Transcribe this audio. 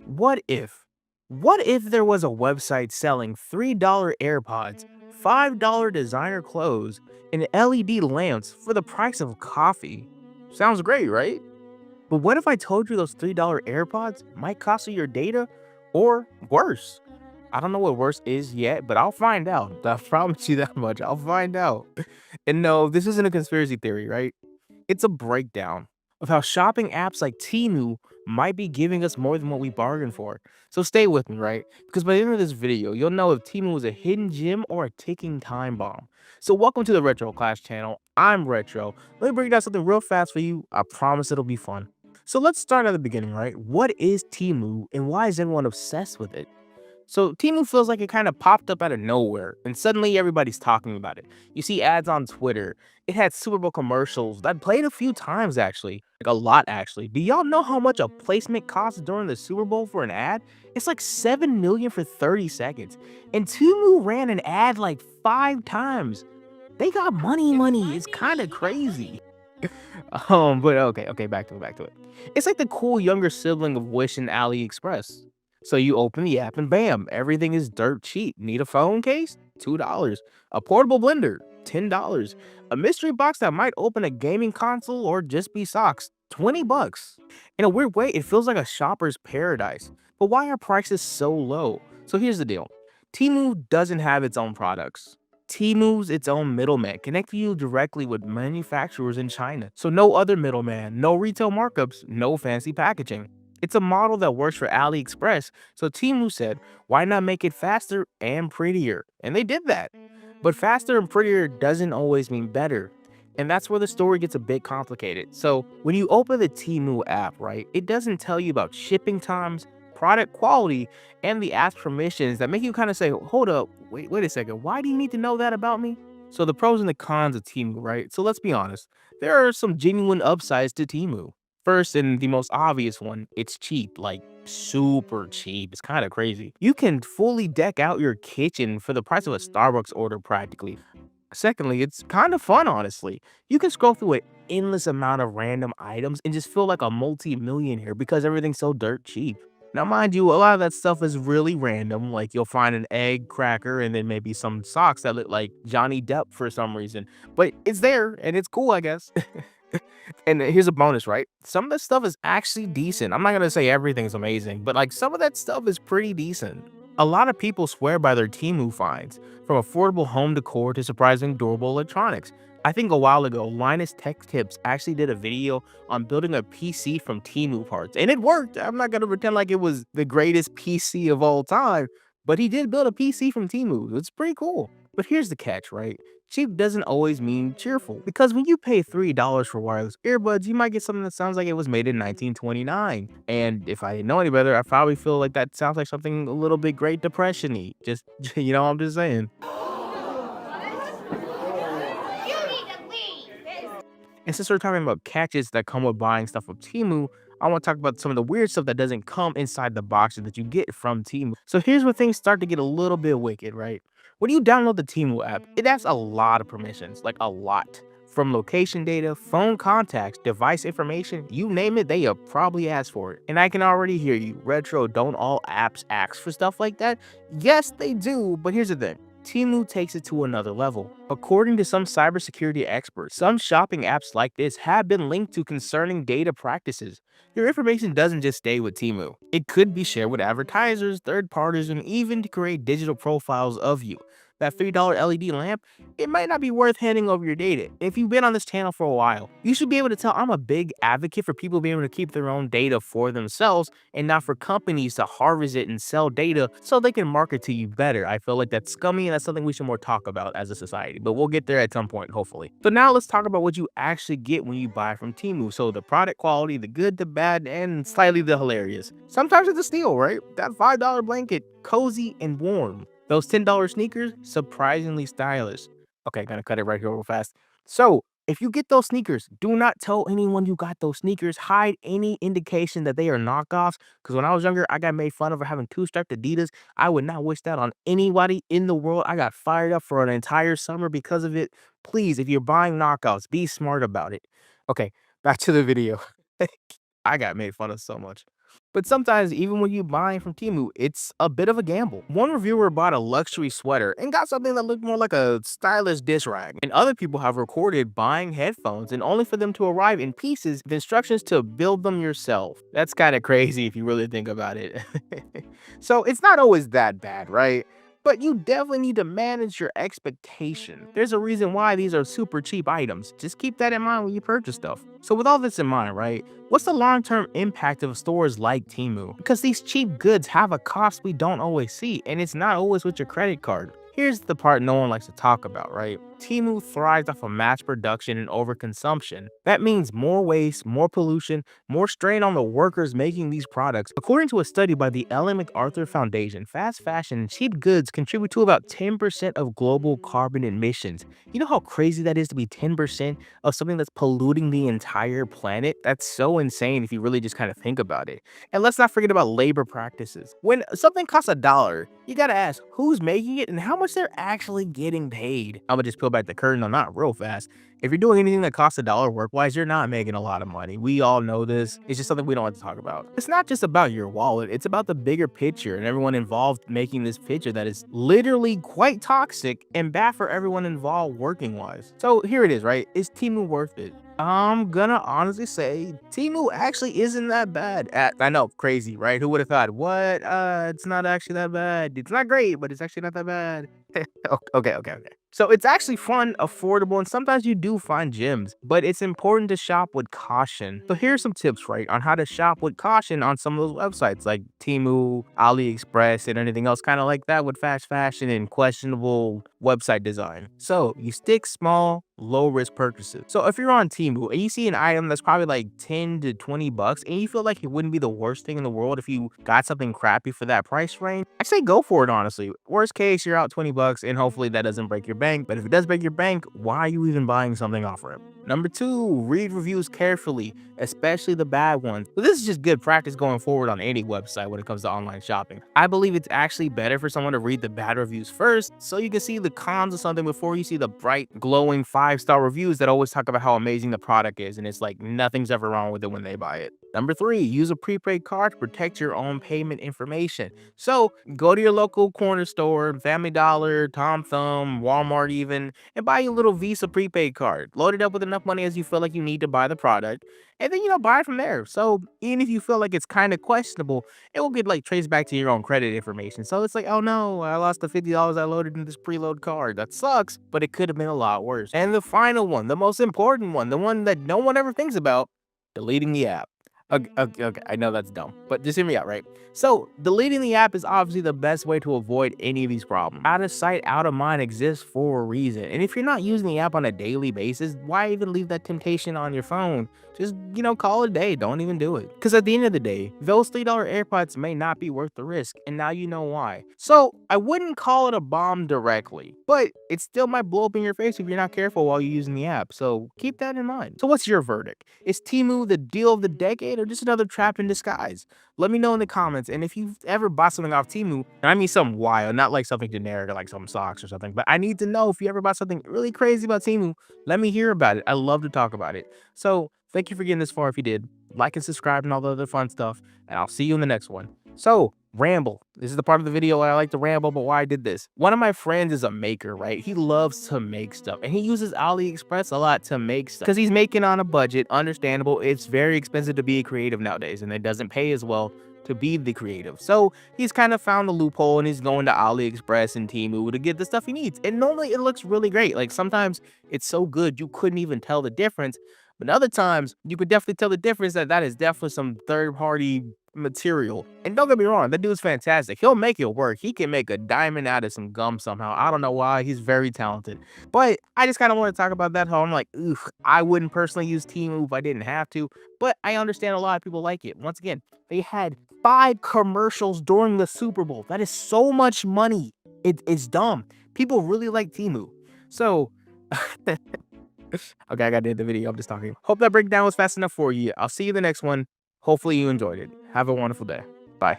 What if? What if there was a website selling $3 AirPods, $5 designer clothes, and LED lamps for the price of coffee? Sounds great, right? But what if I told you those $3 AirPods might cost you your data? Or worse? I don't know what worse is yet, but I'll find out. I promise you that much. I'll find out. And no, this isn't a conspiracy theory, right? It's a breakdown of how shopping apps like Temu might be giving us more than what we bargained for. So stay with me, right? Because by the end of this video, you'll know if Temu is a hidden gem or a ticking time bomb. So welcome to the Retro Class channel. I'm Retro. Let me bring down something real fast for you. I promise it'll be fun. So let's start at the beginning, right? What is Temu and why is everyone obsessed with it? So Temu feels like it kind of popped up out of nowhere, and suddenly everybody's talking about it. You see ads on Twitter. It had Super Bowl commercials that played a few times actually, like a lot actually. Do y'all know how much a placement costs during the Super Bowl for an ad? It's like 7 million for 30 seconds. And Temu ran an ad like 5 times. They got money. It's kind of crazy. But okay, back to it. It's like the cool younger sibling of Wish and AliExpress. So you open the app and bam, everything is dirt cheap. Need a phone case? $2. A portable blender? $10. A mystery box that might open a gaming console or just be socks? 20 bucks. In a weird way, it feels like a shopper's paradise. But why are prices so low? So here's the deal. Temu doesn't have its own products. Temu's its own middleman, connecting you directly with manufacturers in China. So no other middleman, no retail markups, no fancy packaging. It's a model that works for AliExpress, so Temu said, why not make it faster and prettier? And they did that. But faster and prettier doesn't always mean better. And that's where the story gets a bit complicated. So when you open the Temu app, right, it doesn't tell you about shipping times, product quality, and the app's permissions that make you kind of say, hold up, wait a second, why do you need to know that about me? So the pros and the cons of Temu, right? So let's be honest, there are some genuine upsides to Temu. First, and the most obvious one, it's cheap, like super cheap. It's kind of crazy. You can fully deck out your kitchen for the price of a Starbucks order practically. Secondly, it's kind of fun, honestly. You can scroll through an endless amount of random items and just feel like a multi-millionaire because everything's so dirt cheap. Now, mind you, a lot of that stuff is really random. Like you'll find an egg cracker and then maybe some socks that look like Johnny Depp for some reason. But it's there and it's cool, I guess. And here's a bonus, right? Some of this stuff is actually decent. I'm not gonna say everything's amazing, but like some of that stuff is pretty decent. A lot of people swear by their Temu finds, from affordable home decor to surprising durable electronics. I think a while ago, Linus Tech Tips actually did a video on building a PC from Temu parts, and it worked. I'm not gonna pretend like it was the greatest PC of all time, but he did build a PC from Temu. It's pretty cool. But here's the catch, right? Cheap doesn't always mean cheerful, because when you pay $3 for wireless earbuds, you might get something that sounds like it was made in 1929. And if I didn't know any better, I probably feel like that sounds like something a little bit Great Depression-y. Just, I'm just saying. And since we're talking about catches that come with buying stuff from Temu, I want to talk about some of the weird stuff that doesn't come inside the boxes that you get from Temu. So here's where things start to get a little bit wicked, right? When you download the Temu app, it has a lot of permissions, like a lot. From location data, phone contacts, device information, you name it, they have probably asked for it. And I can already hear you, Retro, don't all apps ask for stuff like that? Yes, they do, but here's the thing. Temu takes it to another level. According to some cybersecurity experts, some shopping apps like this have been linked to concerning data practices. Your information doesn't just stay with Temu. It could be shared with advertisers, third parties, and even to create digital profiles of you. That $3 LED lamp, it might not be worth handing over your data. If you've been on this channel for a while, you should be able to tell I'm a big advocate for people being able to keep their own data for themselves and not for companies to harvest it and sell data so they can market to you better. I feel like that's scummy and that's something we should more talk about as a society, but we'll get there at some point, hopefully. So now let's talk about what you actually get when you buy from Temu. So the product quality, the good, the bad, and slightly the hilarious. Sometimes it's a steal, right? That $5 blanket, cozy and warm. Those $10 sneakers, surprisingly stylish. Okay, gonna cut it right here real fast. So, if you get those sneakers, do not tell anyone you got those sneakers. Hide any indication that they are knockoffs. Because when I was younger, I got made fun of for having two-striped Adidas. I would not wish that on anybody in the world. I got fired up for an entire summer because of it. Please, if you're buying knockoffs, be smart about it. Okay, back to the video. I got made fun of so much. But sometimes, even when you buy from Temu, it's a bit of a gamble. One reviewer bought a luxury sweater and got something that looked more like a stylish dish rag. And other people have recorded buying headphones and only for them to arrive in pieces with instructions to build them yourself. That's kind of crazy if you really think about it. So it's not always that bad, right? But you definitely need to manage your expectation. There's a reason why these are super cheap items. Just keep that in mind when you purchase stuff. So with all this in mind, right? What's the long-term impact of stores like Temu? Because these cheap goods have a cost we don't always see, and it's not always with your credit card. Here's the part no one likes to talk about, right? Temu thrives off of mass production and overconsumption. That means more waste, more pollution, more strain on the workers making these products. According to a study by the Ellen MacArthur Foundation, fast fashion and cheap goods contribute to about 10% of global carbon emissions. You know how crazy that is to be 10% of something that's polluting the entire planet? That's so insane if you really just kind of think about it. And let's not forget about labor practices. When something costs $1, you gotta ask who's making it and how much they're actually getting paid. I'm gonna just peel back the curtain on that real fast. If you're doing anything that costs $1 work-wise, you're not making a lot of money. We all know this. It's just something we don't like to talk about. It's not just about your wallet, it's about the bigger picture and everyone involved making this picture that is literally quite toxic and bad for everyone involved working-wise. So here it is, right? Is Temu worth it? I'm gonna honestly say Temu actually isn't that bad. I know, crazy, right? Who would have thought? What? It's not actually that bad. It's not great, but it's actually not that bad. Okay. So it's actually fun, affordable, and sometimes you do find gems, but it's important to shop with caution. So here's some tips, right, on how to shop with caution on some of those websites like Temu, AliExpress, and anything else kind of like that with fast fashion and questionable website design. So you stick small, low risk purchases. So if you're on Temu and you see an item that's probably like 10 to 20 bucks and you feel like it wouldn't be the worst thing in the world if you got something crappy for that price range, I say go for it, honestly. Worst case, you're out 20 bucks and hopefully that doesn't break your bank. But if it does break your bank, why are you even buying something off of it? Number two, read reviews carefully, especially the bad ones. So this is just good practice going forward on any website when it comes to online shopping. I believe it's actually better for someone to read the bad reviews first so you can see the cons of something before you see the bright, glowing 5-star reviews that always talk about how amazing the product is and it's like nothing's ever wrong with it when they buy it. Number three, use a prepaid card to protect your own payment information. So go to your local corner store, Family Dollar, Tom Thumb, Walmart even, and buy your little Visa prepaid card. Load it up with enough money as you feel like you need to buy the product, and then, buy it from there. So even if you feel like it's kind of questionable, it will get like traced back to your own credit information. So it's like, oh no, I lost the $50 I loaded in this preload card. That sucks, but it could have been a lot worse. And the final one, the most important one, the one that no one ever thinks about, deleting the app. Okay, I know that's dumb, but just hear me out, right? So, deleting the app is obviously the best way to avoid any of these problems. Out of sight, out of mind exists for a reason. And if you're not using the app on a daily basis, why even leave that temptation on your phone? Just, call it a day. Don't even do it. Because at the end of the day, those $3 AirPods may not be worth the risk, and now you know why. So, I wouldn't call it a bomb directly, but it still might blow up in your face if you're not careful while you're using the app. So, keep that in mind. So, what's your verdict? Is Temu the deal of the decade or just another trap in disguise? Let me know in the comments. And if you've ever bought something off Temu, and I mean something wild, not like something generic or like some socks or something, but I need to know if you ever bought something really crazy about Temu, let me hear about it. I love to talk about it. So thank you for getting this far if you did. Like and subscribe and all the other fun stuff. And I'll see you in the next one. So, ramble. This is the part of the video where I like to ramble, but why I did this. One of my friends is a maker, right? He loves to make stuff, and he uses AliExpress a lot to make stuff because he's making on a budget. Understandable. It's very expensive to be a creative nowadays, and it doesn't pay as well to be the creative. So he's kind of found the loophole, and he's going to AliExpress and Temu to get the stuff he needs. And normally it looks really great. Like sometimes it's so good you couldn't even tell the difference. But other times, you could definitely tell the difference that is definitely some third-party material. And don't get me wrong, that dude's fantastic. He'll make it work. He can make a diamond out of some gum somehow. I don't know why. He's very talented. But I just kind of want to talk about that, how I'm like, ugh, I wouldn't personally use Temu if I didn't have to. But I understand a lot of people like it. Once again, they had 5 commercials during the Super Bowl. That is so much money. It's dumb. People really like Temu. So... Okay, I gotta end the video. I'm just talking. Hope that breakdown was fast enough for you. I'll see you in the next one. Hopefully you enjoyed it. Have a wonderful day. Bye.